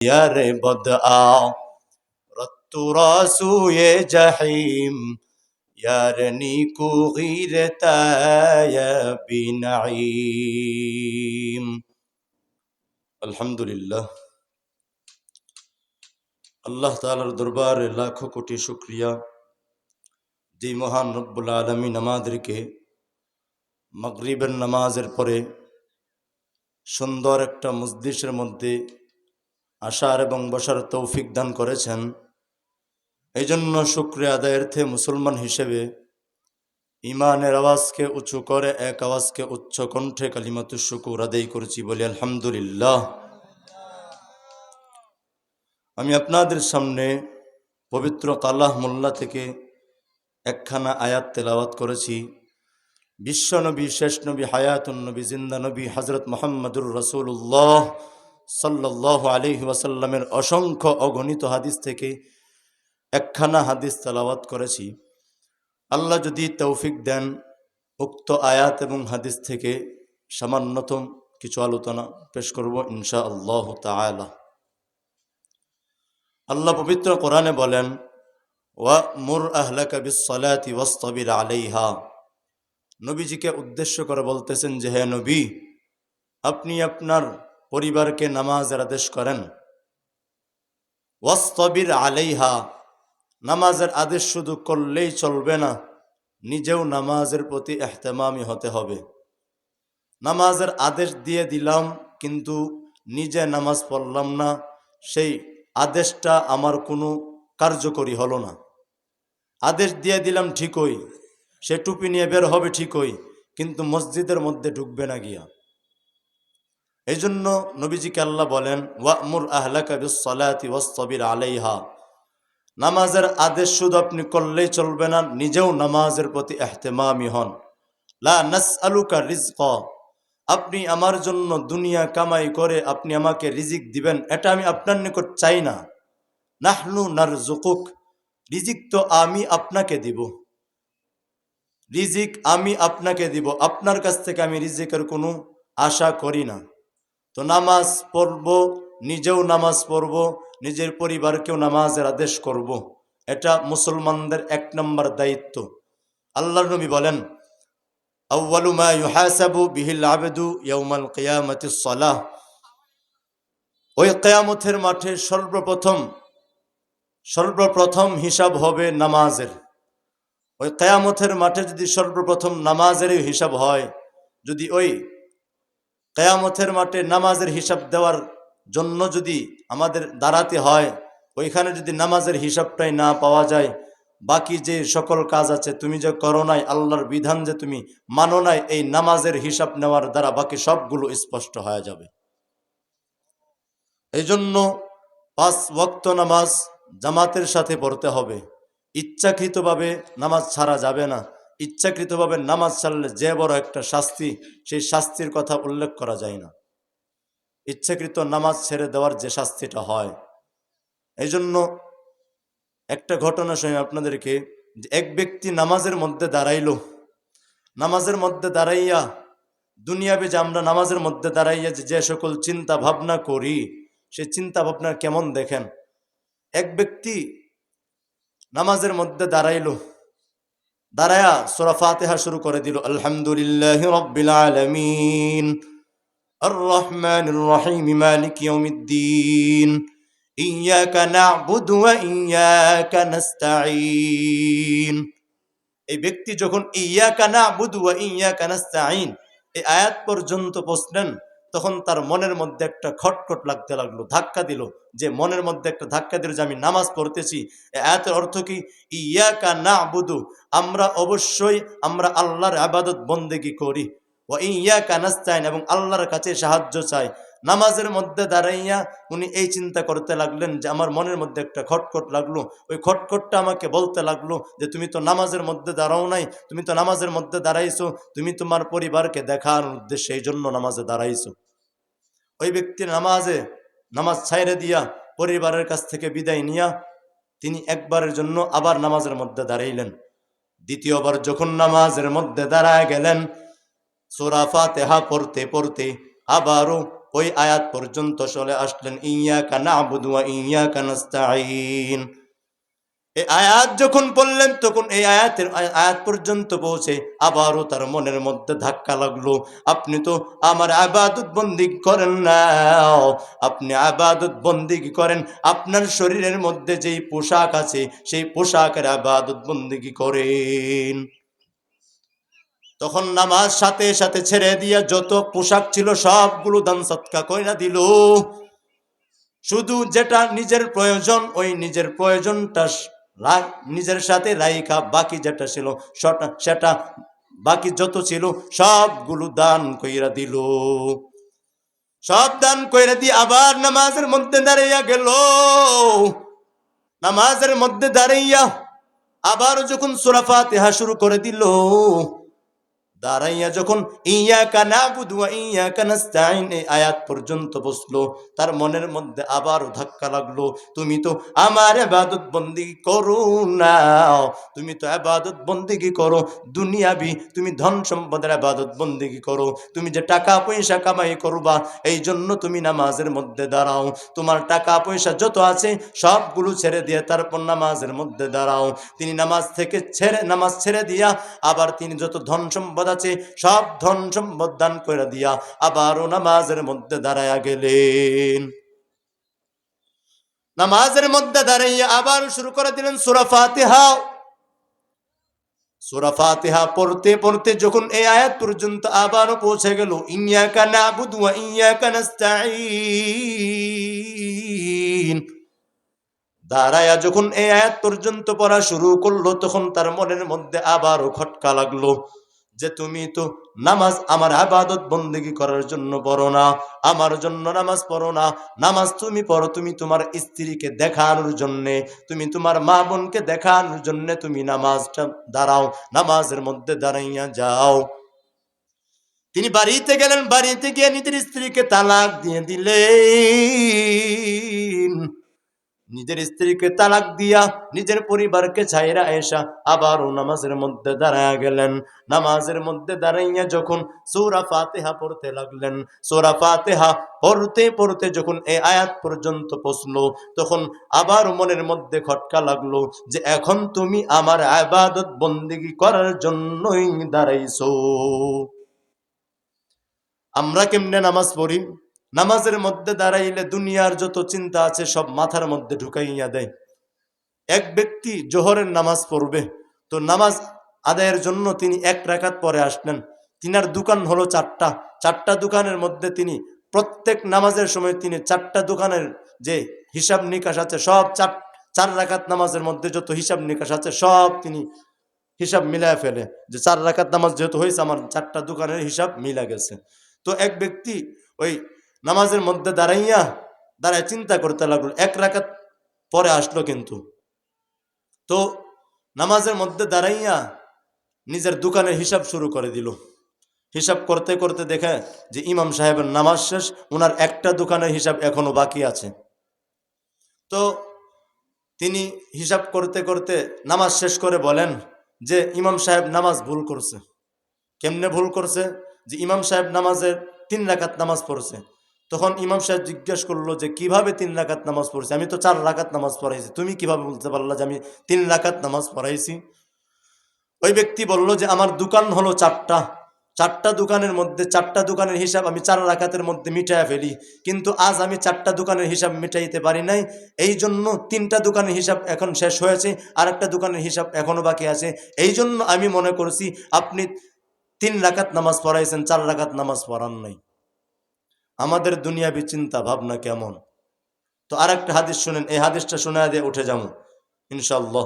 यार बदआ रत्तु रासूये जहीम यार नीकू गिरताय बिनईम। अल्हम्दुलिल्लाह, আল্লাহ তাআলার দরবারে লাখো কোটি শুকরিয়া, যে মহান রব্বুল আলামিন আমাদেরকে মাগরিবের নামাজের পরে সুন্দর একটা মজলিসের মধ্যে আসার এবং বসার তৌফিক দান করেছেন। এই জন্য শুকরিয়া আদায়ার্থে মুসলমান হিসেবে ইমানের আওয়াজকে উঁচু করে এক আওয়াজকে উচ্চ কণ্ঠে কালিমাতুশ শুকুর আদায় করছি, বলি আলহামদুলিল্লাহ। আমি আপনাদের সামনে পবিত্র কালাহ মোল্লা থেকে একখানা আয়াত তেলাওয়াত করেছি। বিশ্বনবী, শেষ নবী, হায়াতুন নবী, জিন্দা নবী হযরত মুহাম্মদুর রাসূলুল্লাহ সাল্লাল্লাহু আলাইহি ওয়াসাল্লামের অসংখ্য অগণিত হাদিস থেকে একখানা হাদিস তেলাওয়াত করেছি। আল্লাহ যদি তৌফিক দেন, উক্ত আয়াত এবং হাদিস থেকে সামান্যতম কিছু আলোচনা পেশ করব ইনশাআল্লাহ তাআলা। আল্লাহ পবিত্র কোরআনে বলেন, ওয়া'মুর আহলাকা বিস-সালাতি ওয়াসতাবির আলাইহা। নবীজিকে উদ্দেশ্য করে বলতেছেন যে, হে নবী, আপনি আপনার পরিবারকে নামাজের আদেশ করেন। ওয়াসতাবির আলাইহা, নামাজের আদেশ শুধু করলেই চলবে না, নিজেও নামাজের প্রতি ইহতেমামি হতে হবে। নামাজের আদেশ দিয়ে দিলাম কিন্তু নিজে নামাজ পড়লাম না, সেই আদেশটা আমার কোনো কার্যকরী হলো না। আদেশ দিয়ে দিলাম ঠিকই, সে টুপি নিয়ে বের হবে ঠিকই, কিন্তু মসজিদের মধ্যে ঢুকবে না গিয়া। এই জন্য নবীজিকে আল্লাহ বলেন, ওয়া'মুর আহলাকা বিস-সালাতি ওয়াসতাবির আলাইহা। নামাজের আদেশ শুধু আপনি করলেই চলবে না, নিজেও নামাজের প্রতি ইহতেমামি হন। লা নাসআলুকা রিজকা, আপনি আমার জন্য দুনিয়া কামাই করে আপনি আমাকে রিজিক দিবেন, এটা আমি আপনার নিকট চাই না। নাহনু নারযুকুক, রিজিক তো আমি আপনাকে দিব, রিজিক আমি আপনাকে দিব, আপনার কাছ থেকে আমি রিজিকের কোনো আশা করি না। তো নামাজ পড়ব, নিজেও নামাজ পড়ব, নিজের পরিবারকেও নামাজের আদেশ করব, এটা মুসলমানদের এক নম্বর দায়িত্ব। আল্লাহর নবী বলেন, আউয়ালু মা ইউহাসাবু বিহিল আবদু ইয়াউমাল কিয়ামাতিস সালাহ। ওই কিয়ামতের মাঠে সর্বপ্রথম হিসাব হবে নামাজের। ওই কিয়ামতের মাঠে যদি সর্বপ্রথম নামাজেরই হিসাব হয়, যদি ওই কিয়ামতের মাঠে নামাজের হিসাব দেওয়ার জন্য যদি আমাদের দাঁড়াতে হয়, ওইখানে যদি নামাজের হিসাবটাই না পাওয়া যায়, বাকি যে সকল কাজ আছে তুমি যে করো নাই, আল্লাহর বিধান যে তুমি মানো নাই, এই নামাজের হিসাব নেওয়ার দ্বারা বাকি সবগুলো স্পষ্ট হয়ে যাবে। এই জন্য 5 ওয়াক্ত নামাজ জামাতের সাথে পড়তে হবে। ইচ্ছাকৃতভাবে নামাজ ছাড়া যাবে না। ইচ্ছাকৃতভাবে নামাজ ছাড়লে যে বড় একটা শাস্তি, সেই শাস্তির কথা উল্লেখ করা যায় না। ইচ্ছাকৃত নামাজ ছেড়ে দেওয়ার যে শাস্তিটা হয়, এই জন্য একটা ঘটনা শুনি আপনাদেরকে। এক ব্যক্তি নামাজের মধ্যে দাঁড়াইলো, নামাজের মধ্যে দাঁড়াইয়া দুনিয়াবে যে আমরা নামাজের মধ্যে দাঁড়াইয়া যে সকল চিন্তা ভাবনা করি, সেই চিন্তা ভাবনা কেমন দেখেন। এক ব্যক্তি নামাজের মধ্যে দাঁড়াইলো, দাঁড়ায়া সূরা ফাতিহা শুরু করে দিল, আলহামদুলিল্লাহি রাব্বিল আলামিন আর রহমানির রহিম মালিকি ইয়াউমিদ্দিন ইয়াকা না'বুদু ওয়া ইয়াকা নাস্তাঈন। এই ব্যক্তি যখন ইয়াকা না'বুদু ওয়া ইয়াকা নাস্তাঈন এই আয়াত পর্যন্ত পৌঁছলেন, তখন তার মনের মধ্যে একটা খটখট লাগতে লাগলো, ধাক্কা দিল, যে মনের মধ্যে একটা ধাক্কা দিল যে আমি নামাজ পড়তেছি। এই আয়াতের অর্থ কি? ইয়াকা না'বুদু, আমরা অবশ্যই আমরা আল্লাহর ইবাদত বন্দেগী করি, ওয়া ইয়াকা নাস্তাঈন, এবং আল্লাহর কাছে সাহায্য চাই। নামাজের মধ্যে দাঁড়াইয়া উনি এই চিন্তা করতে লাগলেন যে আমার মনের মধ্যে একটা খটখট লাগলো, ওই খটখটটা আমাকে বলতে লাগলো যে তুমি তো নামাজের মধ্যে দাঁড়াও নাই, তুমি তো নামাজের মধ্যে দাঁড়াইছো, তুমি তোমার পরিবারকে দেখার উদ্দেশ্যে এই জন্য নামাজে দাঁড়াইছো। ওই ব্যক্তি নামাজ ছাইরে দিয়া পরিবারের কাছ থেকে বিদায় নিয়া তিনি একবারের জন্য আবার নামাজের মধ্যে দাঁড়াইলেন। দ্বিতীয়বার যখন নামাজের মধ্যে দাঁড়ায় গেলেন, সূরা ফাতিহা পড়তে পড়তে আবারও ওই আয়াত পর্যন্ত চলে আসলেন, ইয়াকা না'বুদু ওয়া ইয়াকা নাস্তাঈন। এই আয়াত যখন পড়লেন তখন এই আয়াত পর্যন্ত পৌঁছে আবারও তার মনের মধ্যে ধাক্কা লাগলো, আপনি তো আমার ইবাদত বন্দেগী করেন না, আপনি ইবাদত বন্দেগী করেন আপনার শরীরের মধ্যে যেই পোশাক আছে সেই পোশাকের ইবাদত বন্দেগী করেন। তখন নামাজ সাথে সাথে ছেড়ে দিয়া যত পোশাক ছিল সবগুলো দান সদকা কইরা দিল। শুধু যেটা নিজের প্রয়োজন ওই নিজের প্রয়োজনটা নিজের সাথে রাইখা বাকি যেটা ছিল সেটা বাকি যত ছিল সবগুলো দান কইরা দিল। সব দান কইরা দিয়ে আবার নামাজের মধ্যে দাঁড়াইয়া গেল। নামাজের মধ্যে দাঁড়াইয়া আবার যখন সূরা ফাতিহা শুরু করে দিল, দাঁড়াইয়া যখন ইয়াকা না'বুদু ওয়া ইয়াকা নাস্তাঈন এই আয়াত পর্যন্ত বসলো, তার মনের মধ্যে আবার ধাক্কা লাগলো, তুমি তো আমার ইবাদত বন্দেগী করো না, তুমি তো ইবাদত বন্দেগী করো দুনিয়াবি, তুমি ধন সম্পদের ইবাদত বন্দেগী করো, তুমি যে টাকা পয়সা কামাই করবা এই জন্য তুমি নামাজের মধ্যে দাঁড়াও, তোমার টাকা পয়সা যত আছে সবগুলো ছেড়ে দিয়ে তারপর নামাজের মধ্যে দাঁড়াও। তিনি নামাজ ছেড়ে দিয়া আবার তিনি যত ধন সম্পদ আছে সব ধন সম্পদ দান করে দিয়া আবারও নামাজের মধ্যে দাঁড়ায়া গেলেন। নামাজের মধ্যে দাঁড়াইয়া আবার শুরু করে দিলেন সূরা ফাতিহা। সূরা ফাতিহা পড়তে পড়তে যখন এই আয়াত পর্যন্ত আবারও পৌঁছে গেল, ইয়াকা না'বুদু ওয়া ইয়াকা নাস্তাঈন, দাঁড়ায়া যখন এই আয়াত পর্যন্ত পড়া শুরু করলো তখন তার মনের মধ্যে আবারও খটকা লাগলো যে তুমি তো নামাজ আমার ইবাদত বন্দেগী করার জন্য পড়ো না, আমার জন্য নামাজ পড়ো না, নামাজ তুমি পড়ো তুমি তোমার স্ত্রীকে দেখানোর জন্য, তুমি তোমার মা বোনকে দেখানোর জন্য তুমি নামাজটা দাঁড়াও, নামাজের মধ্যে দাঁড়াইয়া যাও। তিনি বাড়িতে গেলেন, বাড়িতে গিয়ে নিজের স্ত্রীকে তালাক দিয়ে দিলেন। নিজের স্ত্রীকে তালাক দিয়া নিজের পরিবারকে ছাইরা এসা আবারও নামাজের মধ্যে দাঁড়ায়া গেলেন। নামাজের মধ্যে দাঁড়াইয়া যখন সূরা ফাতিহা পড়তে লাগলেন, সূরা ফাতিহা পড়তে পড়তে যখন এই আয়াত পর্যন্ত পৌঁছলো তখন আবার মনের মধ্যে খটকা লাগলো যে এখন তুমি আমার ইবাদত বন্দেগী করার জন্যই দাঁড়াইছো। আমরা কেমনে নামাজ পড়ি? নামাজের মধ্যে দাঁড়াইলে দুনিয়ার যত চিন্তা আছে সব মাথার মধ্যে ঢুকাইয়া দেয়। এক ব্যক্তি জোহরের নামাজ পড়বে, তো নামাজ আদায়ের জন্য তিনি 1 রাকাত পরে আসলেন, তিনার দোকান হলো 4টা দোকানের মধ্যে তিনি প্রত্যেক নামাজের সময় তিনি 4টা দোকানের যে হিসাব নিকাশ আছে সব 4 রাকাত নামাজের মধ্যে যত হিসাব নিকাশ আছে সব তিনি হিসাব মিলায় ফেলে যে 4 রাকাত নামাজ যেহেতু হয়েছে আমার 4টা দোকানের হিসাব মিলা গেছে। তো এক ব্যক্তি ওই নামাজের মধ্যে দাঁড়ায় চিন্তা করতে লাগলো, 1 রাকাত পরে আসলো কিন্তু, তো নামাজের মধ্যে দাঁড়াইয়া নিজের দোকানের হিসাব শুরু করে দিল। হিসাব করতে করতে দেখে যে ইমাম সাহেবের নামাজ শেষ, ওনার একটা দোকানের হিসাব এখনো বাকি আছে। তো তিনি হিসাব করতে করতে নামাজ শেষ করে বলেন যে ইমাম সাহেব নামাজ ভুল করছে। কেমনে ভুল করছে? যে ইমাম সাহেব নামাজের 3 রাকাত নামাজ পড়ছে। তখন ইমাম সাহেব জিজ্ঞেস করলো যে কিভাবে 3 রাকাত নামাজ পড়ছি, আমি তো 4 রাকাত নামাজ পড়াইছি, তুমি কিভাবে বলতে পারলা যে আমি 3 রাকাত নামাজ পড়াইছি? ওই ব্যক্তি বলল যে আমার দোকান হলো 4টা দোকানের মধ্যে 4টা দোকানের হিসাব আমি 4 রাকাতের মধ্যে মিটাইয়া ফেলি, কিন্তু আজ আমি 4টা দোকানের হিসাব মিটাইতে পারি নাই, এই জন্য 3টা দোকানের হিসাব এখন শেষ হয়েছে, আর একটা দোকানের হিসাব এখনো বাকি আছে, এই জন্য আমি মনে করছি আপনি 3 রাকাত নামাজ পড়াইছেন, 4 রাকাত নামাজ পড়ান নাই। আমাদের দুনিয়াবি চিন্তা ভাবনা কেমন! তো আর একটা হাদিস শুনেন, এই হাদিসটা শোনা দিয়ে উঠে যাবো ইনশাআল্লাহ।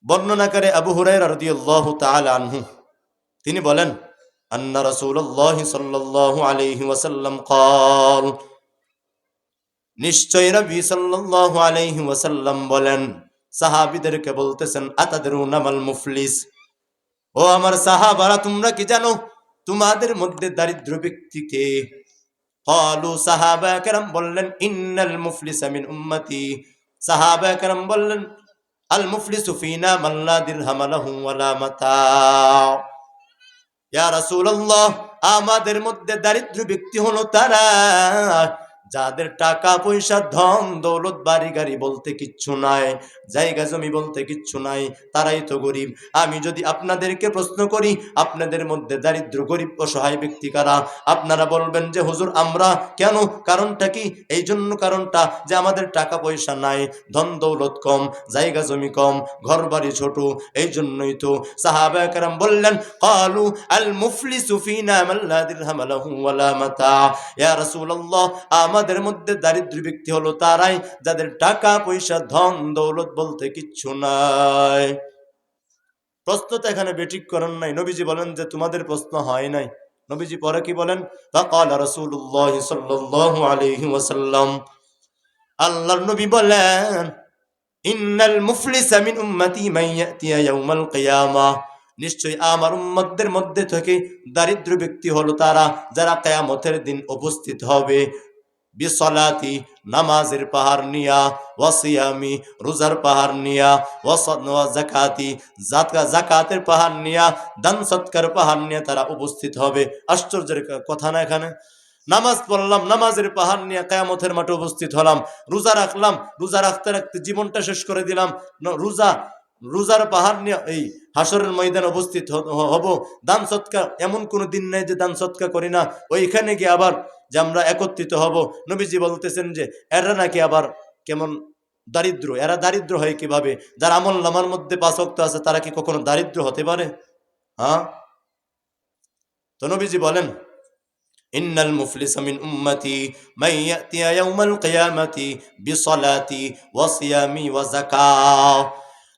বর্ণনাকারী আবু হুরায়রা রাদিয়াল্লাহু তাআলা আনহু তিনি বলেন, আন্না রাসূলুল্লাহ সাল্লাল্লাহু আলাইহি ওয়াসাল্লাম قال, নিশ্চয় নবী সাল্লাল্লাহু আলাইহি ওয়াসাল্লাম বলেন, সাহাবীদেরকে বলতেছেন, আতাদরুনা মাল মুফলিস, ও আমার সাহাবারা তোমরা কি জানো তোমাদের মধ্যে দারিদ্র ব্যক্তি কে? ক্বালু, সাহাবা কেরাম বললেন, ইন্নাল মুফলিসা মিন উম্মতি, সাহাবা কেরাম বললেন, আল মুফলিসু ফিনা মান লা দিরহাম লাহু ওয়ালা মাতা। ইয়া রাসূলুল্লাহ, আমাদের মধ্যে দারিদ্র ব্যক্তি হলো তারা যাদের টাকা পয়সা ধন দৌলত বাড়ি গাড়ি বলতে কিচ্ছু নাই, জায়গা জমি বলতে কিচ্ছু নাই, তারাই তো গরিব। আমি যদি আপনাদেরকে প্রশ্ন করি আপনাদের মধ্যে দারিদ্র গরিব অসহায় ব্যক্তি কারা, আপনারা বলবেন যে হুজুর আমরা। কেন? কারণটা কি? এই জন্য কারণটা যে আমাদের টাকা পয়সা নাই, ধন দৌলত কম, জায়গা জমি কম, ঘর বাড়ি ছোট। এই জন্যই তো সাহাবায়ে কেরাম বললেন ক্বালু আল মুফলিসু ফিনা মান লা দিরহাম লাহু ওয়ালা মাতা। ইয়া রাসূলুল্লাহ, আমাদের মধ্যে দারিদ্র ব্যক্তি হলো তারাই যাদের টাকা পয়সা ধন দৌলত বলতে কিচ্ছু নাই। প্রশ্ন তো এখানে বেঠিক করেন নাই। নবীজি বলেন যে তোমাদের প্রশ্ন হয় নাই। নবীজি পরে কি বলেন? ফাকালা রাসূলুল্লাহ সাল্লাল্লাহু আলাইহি ওয়াসাল্লাম, আল্লাহর নবী বলেন ইন্নাল মুফলিসা মিন উম্মতি মান ইয়াতিয়া ইয়াউমাল কিয়ামাহ, নিশ্চয়ই আমার উম্মতদের মধ্যে থেকে দারিদ্র ব্যক্তি হলো তারা যারা কিয়ামতের দিন উপস্থিত হবে বিসলাতি, নামাজের পাহাড় নিয়া, ওয়াসিয়ামি, রোজার পাহাড় নিয়া, ওয়া যাকাতি, যাকাতের পাহাড় নিয়া, দান সৎকার পাহাড় নিয়ে তারা উপস্থিত হবে। আশ্চর্যের কথা না? এখানে নামাজ পড়লাম, নামাজের পাহাড় নিয়ে কিয়ামতের মাঠে উপস্থিত হলাম। রোজা রাখলাম, রোজা রাখতে রাখতে জীবনটা শেষ করে দিলাম। রোজার পাহাড় নিয়ে এই হাসরের ময়দানে উপস্থিত হব। দান সৎকার, এমন কোনো দিন নেই যে দান সৎকার করি না। ওইখানে গিয়ে আবার যে আমরা একত্রিত হব। নবীজি বলতেছেন যে এরা নাকি আবার কেমন দারিদ্র। এরা দারিদ্র হয় কিভাবে? যার আমল নামার মধ্যে 5 ওয়াক্ত আছে তারা কি কখনো দারিদ্র হতে পারে? হ্যাঁ। তো নবীজি বলেন ইন্নাল মুফলিসা মিন উম্মতি মান ইয়াতিয়া ইয়াউমাল কিয়ামাতি বিসলাতি ওয়া সিয়ামি ওয়া যাকাত,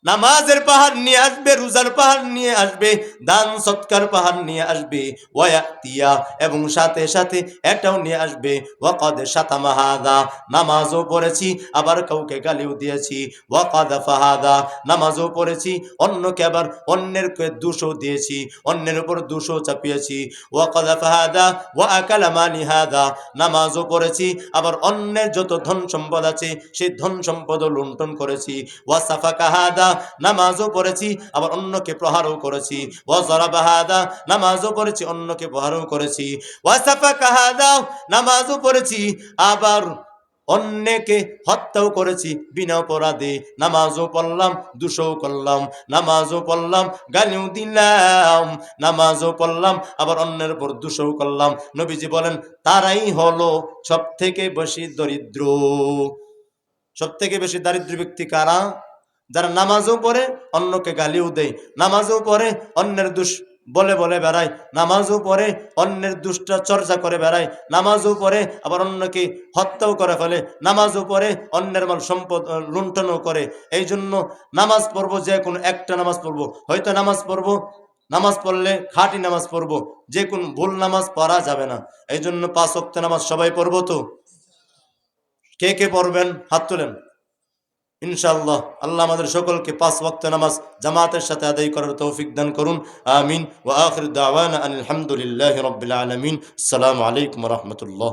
নামাজের পাহাড় নিয়ে আসবে, রোজার পাহাড় নিয়ে আসবে, দান সৎকার পাহাড় নিয়ে আসবে, ওয়ায়াতিয়া, এবং সাথে সাথে এটাও নিয়ে আসবে ওয়াকাদ শাতামা হাদা, নামাজও পড়েছি আবার কাউকে গালিও দিয়েছি, ওয়াকাদ ফাহাদা, নামাজও পড়েছি অন্যকে আবার অন্যের দোষও দিয়েছি, অন্যের উপর দোষও চাপিয়েছি, ওয়াকাদ ফাহাদা ওয়া আকালা মালি হাদা, নামাজও পড়েছি আবার অন্যের যত ধন সম্পদ আছে সেই ধন সম্পদও লুণ্ঠন করেছি, ওয়াসাফাকা হাদা, নামাজও পড়েছি আবার অন্যকে প্রহারও করেছি, ওয়াজারাবা হাদা, নামাজও পড়েছি অন্যকে প্রহারও করেছি, ওয়াসাফাকা হাদা, নামাজও পড়েছি আবার অন্যকে হত্যাও করেছি বিনা অপরাধে, নামাজও পড়লাম দোষও করলাম, নামাজও পড়লাম গালিও দিলাম, নামাজও পড়লাম আবার অন্যের উপর দোষও করলাম। নবীজি বলেন তারাই হলো সব থেকে বেশি দরিদ্র। সব থেকে বেশি দারিদ্র ব্যক্তি কারা? যারা নামাজও পড়ে অন্যকে গালিও দেয়, নামাজও পড়ে অন্যের দোষ বলে বলে বেড়ায়, নামাজও পড়ে অন্যের দুষ্টা চর্চা করে বেড়ায়, নামাজও পড়ে আবার অন্যকে হত্যাও করে ফেলে, নামাজও পড়ে অন্যের মাল সম্পদ লুণ্ঠনও করে। এই জন্য নামাজ পড়বো, যে কোনো একটা নামাজ পড়বো, হয়তো নামাজ পড়বো, নামাজ পড়লে খাঁটি নামাজ পড়বো, যে কোনো ভুল নামাজ পড়া যাবে না। এই জন্য 5 ওয়াক্ত নামাজ সবাই পড়বো। তো কে কে পড়বেন হাত তোলেন ইনশাআল্লাহ। আল্লাহ আমাদের সকলকে 5 ওয়াক্ত নামাজ জামাতের সাথে আদায় করার তৌফিক দান করুন। আমিন। ওয়া আখির দাওয়ানা আলহামদুলিল্লাহি রাব্বিল আলামিন। আসসালামু আলাইকুম ওয়া রাহমাতুল্লাহ।